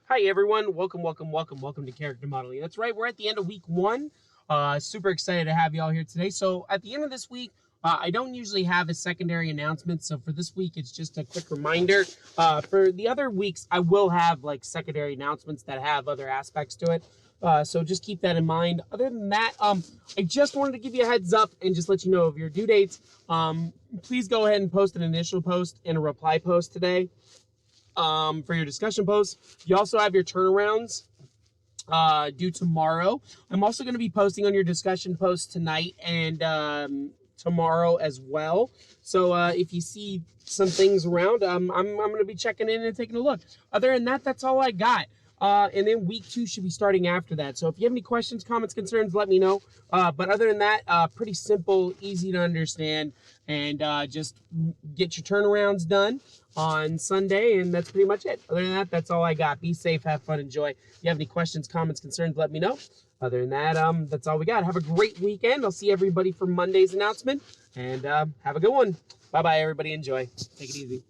Hi everyone, welcome to Character Modeling. That's right, we're at the end of week one. Super excited to have you all here today. So at the end of this week, I don't usually have a secondary announcement. So for this week, it's just a quick reminder. For the other weeks, I will have like secondary announcements that have other aspects to it. So just keep that in mind. Other than that, I just wanted to give you a heads up and just let you know of your due dates. Please go ahead and post an initial post and a reply post today. For your discussion posts. You also have your turnarounds due tomorrow. I'm also going to be posting on your discussion post tonight and tomorrow as well. So if you see some things around, I'm going to be checking in and taking a look. Other than that, that's all I got. And then week two should be starting after that. So if you have any questions, comments, concerns, let me know. But other than that, pretty simple, easy to understand, and just get your turnarounds done on Sunday, and that's pretty much it. Other than that, that's all I got. Be safe, have fun, enjoy. If you have any questions, comments, concerns, let me know. Other than that, that's all we got. Have a great weekend. I'll see everybody for Monday's announcement, and have a good one. Bye-bye, everybody. Enjoy. Take it easy.